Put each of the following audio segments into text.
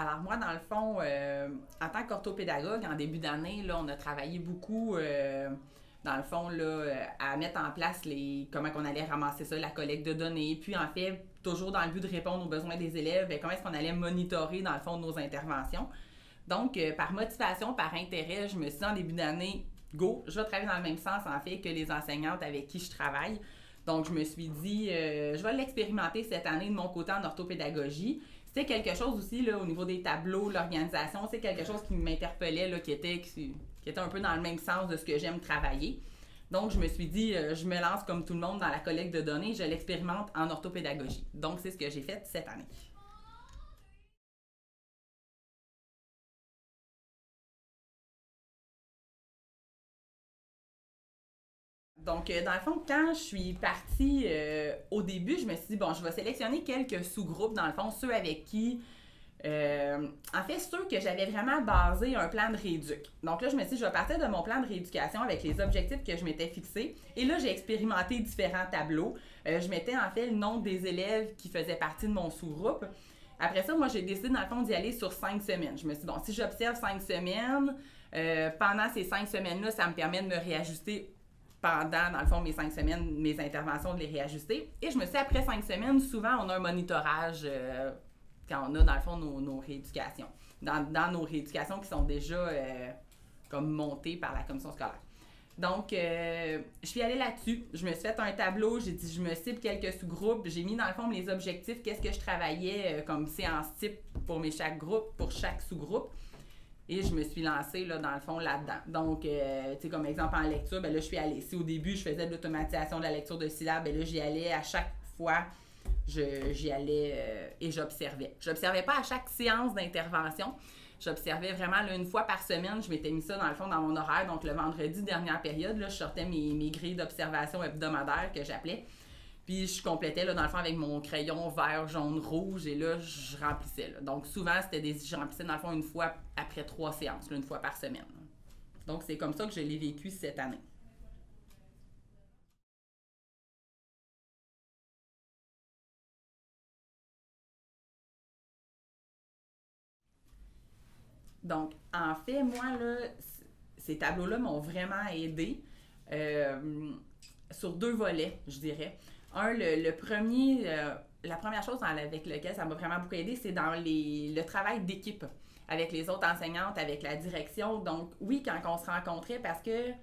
Alors moi, dans le fond, en tant qu'orthopédagogue, en début d'année, là, on a travaillé beaucoup, dans le fond, là, à mettre en place comment on allait ramasser ça, la collecte de données. Puis en fait, toujours dans le but de répondre aux besoins des élèves, bien, comment est-ce qu'on allait monitorer, dans le fond, nos interventions. Donc, par motivation, par intérêt, je me suis dit en début d'année, go, je vais travailler dans le même sens, en fait, que les enseignantes avec qui je travaille. Donc, je me suis dit, je vais l'expérimenter cette année de mon côté en orthopédagogie. C'était quelque chose aussi, là, au niveau des tableaux, l'organisation, c'est quelque chose qui m'interpellait, là, qui était un peu dans le même sens de ce que j'aime travailler. Donc, je me suis dit, je me lance comme tout le monde dans la collecte de données, je l'expérimente en orthopédagogie. Donc, c'est ce que j'ai fait cette année. Donc, dans le fond, quand je suis partie au début, je me suis dit, bon, je vais sélectionner quelques sous-groupes, dans le fond, ceux avec qui en fait, ceux que j'avais vraiment basé un plan de rééduc. Donc là, je me suis dit, je vais partir de mon plan de rééducation avec les objectifs que je m'étais fixés. Et là, j'ai expérimenté différents tableaux. Je mettais en fait le nombre des élèves qui faisaient partie de mon sous-groupe. Après ça, moi, j'ai décidé, dans le fond, d'y aller sur 5 semaines. Je me suis dit, bon, si j'observe 5 semaines, pendant ces 5 semaines-là, ça me permet de me réajuster pendant, dans le fond, mes 5 semaines, mes interventions, de les réajuster. Et je me suis dit, après 5 semaines, souvent, on a un monitorage quand on a, dans le fond, nos rééducations. Dans nos rééducations qui sont déjà comme montées par la commission scolaire. Donc, je suis allée là-dessus. Je me suis fait un tableau. J'ai dit, je me cible quelques sous-groupes. J'ai mis, dans le fond, les objectifs. Qu'est-ce que je travaillais comme séance type pour chaque groupe, pour chaque sous-groupe. Et je me suis lancée, là, dans le fond, là-dedans. Donc, tu sais, comme exemple en lecture, ben là, je suis allée. Si au début, je faisais de l'automatisation de la lecture de syllabes, ben là, j'y allais à chaque fois. J'y allais et j'observais. J'observais pas à chaque séance d'intervention. J'observais vraiment là, une fois par semaine. Je m'étais mis ça, dans le fond, dans mon horaire. Donc, le vendredi, dernière période, là, je sortais mes grilles d'observation hebdomadaires que j'appelais. Puis, je complétais, là, dans le fond, avec mon crayon vert, jaune, rouge. Et là, je remplissais. Là. Donc, souvent, je remplissais, dans le fond, une fois après 3 séances, là, une fois par semaine. Donc, c'est comme ça que je l'ai vécu cette année. Donc, en fait, moi, là, ces tableaux-là m'ont vraiment aidé euh, sur deux volets, je dirais. Le premier, la première chose avec laquelle ça m'a vraiment beaucoup aidé, c'est dans le travail d'équipe avec les autres enseignantes, avec la direction. Donc, oui, quand on se rencontrait, parce que tu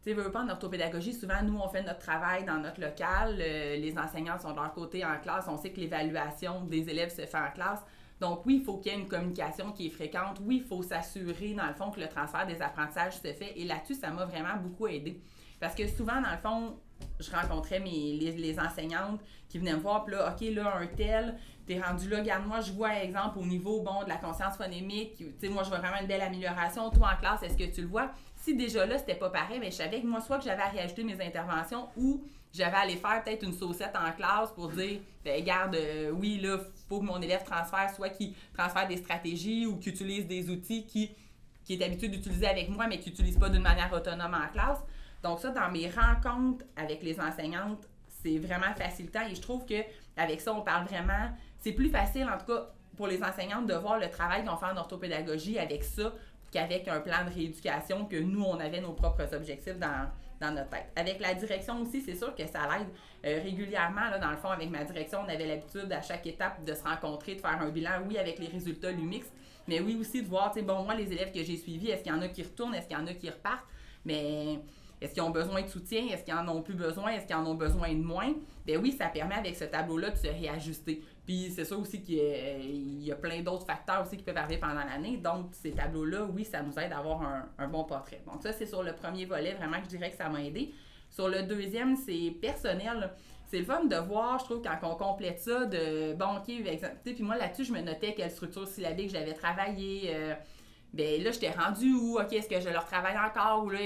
sais, veux pas en orthopédagogie, souvent, nous, on fait notre travail dans notre local. Les enseignants sont de leur côté en classe. On sait que l'évaluation des élèves se fait en classe. Donc, oui, il faut qu'il y ait une communication qui est fréquente. Oui, il faut s'assurer, dans le fond, que le transfert des apprentissages se fait. Et là-dessus, ça m'a vraiment beaucoup aidé. Parce que souvent, dans le fond, je rencontrais les enseignantes qui venaient me voir, puis là, OK, là, un tel, t'es rendu là, regarde-moi, je vois, exemple, au niveau, bon, de la conscience phonemique, tu sais, moi, je vois vraiment une belle amélioration. Toi, en classe, est-ce que tu le vois? Si déjà là, c'était pas pareil, mais je savais que moi, soit que j'avais à réajouter mes interventions ou j'avais à aller faire peut-être une saucette en classe pour dire, ben, regarde, oui, là, faut que mon élève transfère, soit qu'il transfère des stratégies ou qu'il utilise des outils qui est habitué d'utiliser avec moi, mais qu'il n'utilise pas d'une manière autonome en classe. Donc ça, dans mes rencontres avec les enseignantes, c'est vraiment facilitant et je trouve que avec ça, on parle vraiment, c'est plus facile en tout cas pour les enseignantes de voir le travail qu'on fait en orthopédagogie avec ça qu'avec un plan de rééducation que nous, on avait nos propres objectifs dans notre tête. Avec la direction aussi, c'est sûr que ça l'aide régulièrement. Là, dans le fond, avec ma direction, on avait l'habitude à chaque étape de se rencontrer, de faire un bilan, oui, avec les résultats Lumix, mais oui aussi de voir, tu sais, bon, moi, les élèves que j'ai suivis, est-ce qu'il y en a qui retournent, est-ce qu'il y en a qui repartent, mais est-ce qu'ils ont besoin de soutien? Est-ce qu'ils en ont plus besoin? Est-ce qu'ils en ont besoin de moins? Ben oui, ça permet avec ce tableau-là de se réajuster. Puis c'est sûr aussi qu'il y a plein d'autres facteurs aussi qui peuvent arriver pendant l'année. Donc, ces tableaux-là, oui, ça nous aide à avoir un bon portrait. Donc ça, c'est sur le premier volet, vraiment, que je dirais que ça m'a aidé. Sur le deuxième, c'est personnel. C'est le fun de voir, je trouve, quand on complète ça, de, bon, OK, exemple, puis moi, là-dessus, je me notais quelle structure syllabique j'avais travaillé, ben là, j'étais rendue où, OK, est-ce que je leur travaille encore, ou là,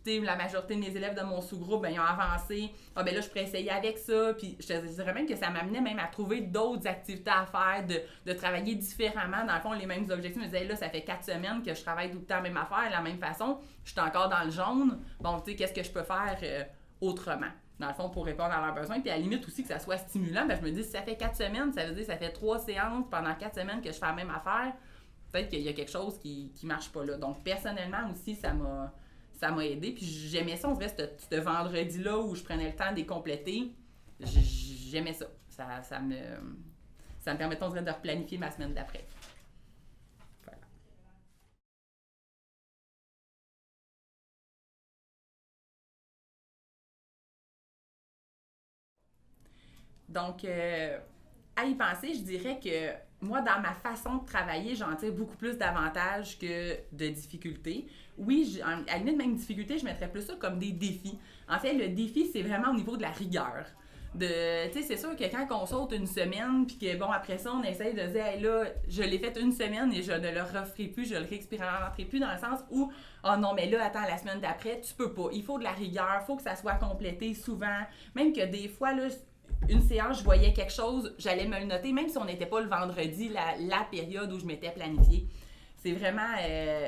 la majorité de mes élèves de mon sous-groupe, ben, ils ont avancé. Ah, ben là, je pourrais essayer avec ça. Puis je te dirais même que ça m'amenait même à trouver d'autres activités à faire, de travailler différemment. Dans le fond, les mêmes objectifs. Je me disais, là, ça fait 4 semaines que je travaille tout le temps la même affaire, la même façon. Je suis encore dans le jaune. Bon, tu sais, qu'est-ce que je peux faire autrement? Dans le fond, pour répondre à leurs besoins. Puis à la limite aussi que ça soit stimulant, ben, je me dis, si ça fait 4 semaines, ça veut dire que ça fait 3 séances pendant 4 semaines que je fais la même affaire. peut-être qu'il y a quelque chose qui marche pas là. Donc, personnellement aussi, ça m'a aidé. Puis j'aimais ça, on dirait, ce vendredi-là où je prenais le temps de les compléter. J'aimais ça. Ça me permettait, on dirait, de replanifier ma semaine d'après. Voilà. Donc, à y penser, je dirais que moi, dans ma façon de travailler, j'en tire beaucoup plus d'avantages que de difficultés. Oui, à la limite, même difficulté, je mettrais plus ça comme des défis. En fait, le défi, c'est vraiment au niveau de la rigueur. Tu sais, c'est sûr que quand on saute une semaine, puis que, bon, après ça, on essaye de dire, hey, là, je l'ai fait une semaine et je ne le referai plus, je le réexpérimenterai plus, dans le sens où, oh non, mais là, attends, la semaine d'après, tu peux pas. Il faut de la rigueur, il faut que ça soit complété souvent. Même que des fois, là, une séance, je voyais quelque chose, j'allais me le noter, même si on n'était pas le vendredi, la période où je m'étais planifiée. C'est vraiment,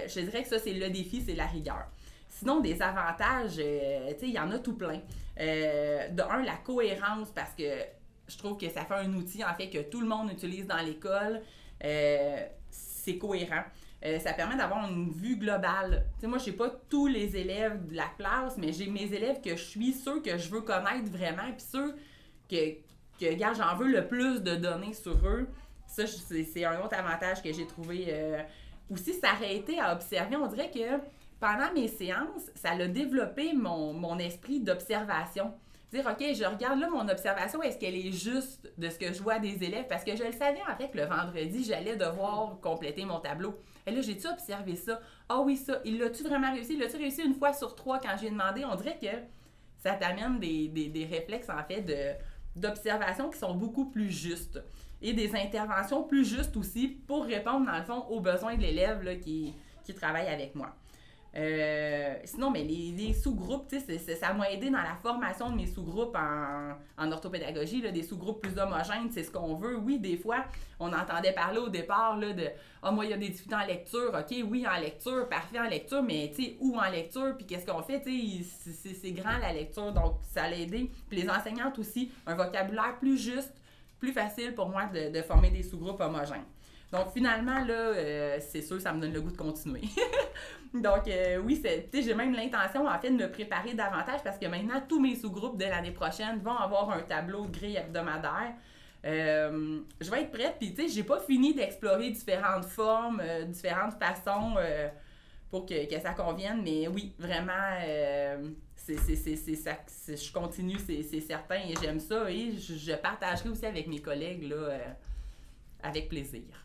je dirais que ça, c'est le défi, c'est la rigueur. Sinon, des avantages, tu sais, il y en a tout plein. De un, la cohérence, parce que je trouve que ça fait un outil, en fait, que tout le monde utilise dans l'école. C'est cohérent. Ça permet d'avoir une vue globale. Tu sais, moi, je sais pas tous les élèves de la classe, mais j'ai mes élèves que je suis, ceux que je veux connaître vraiment, puis ceux que j'en veux le plus de données sur eux. Ça, c'est un autre avantage que j'ai trouvé. Aussi, s'arrêter à observer. On dirait que pendant mes séances, ça a développé mon esprit d'observation. Dire, OK, je regarde là mon observation, est-ce qu'elle est juste de ce que je vois des élèves? Parce que je le savais, en fait, que le vendredi, j'allais devoir compléter mon tableau. Et là, j'ai-tu observé ça? Ah oui, ça. Il l'a-tu vraiment réussi? Il l'a-tu réussi une fois sur 3 quand j'ai demandé? On dirait que ça t'amène des réflexes, en fait, d'observation qui sont beaucoup plus justes. Et des interventions plus justes aussi pour répondre, dans le fond, aux besoins de l'élève là, qui travaille avec moi. Sinon, mais les sous-groupes, ça m'a aidé dans la formation de mes sous-groupes en orthopédagogie, là, des sous-groupes plus homogènes, c'est ce qu'on veut. Oui, des fois, on entendait parler au départ là, de « Ah, moi, il y a des difficultés en lecture. OK, oui, en lecture, parfait en lecture, mais tu sais, où en lecture? Puis qu'est-ce qu'on fait? Tu sais, c'est grand la lecture, donc ça l'a aidé. Puis les enseignantes aussi, un vocabulaire plus juste, plus facile pour moi de former des sous-groupes homogènes. Donc, finalement, là, c'est sûr, ça me donne le goût de continuer. Donc, oui, j'ai même l'intention, en fait, de me préparer davantage parce que maintenant, tous mes sous-groupes de l'année prochaine vont avoir un tableau de grille hebdomadaire. Je vais être prête, puis, tu sais, j'ai pas fini d'explorer différentes formes, différentes façons pour que ça convienne, mais oui, vraiment, je continue, c'est certain, et j'aime ça, et je partagerai aussi avec mes collègues, là, avec plaisir.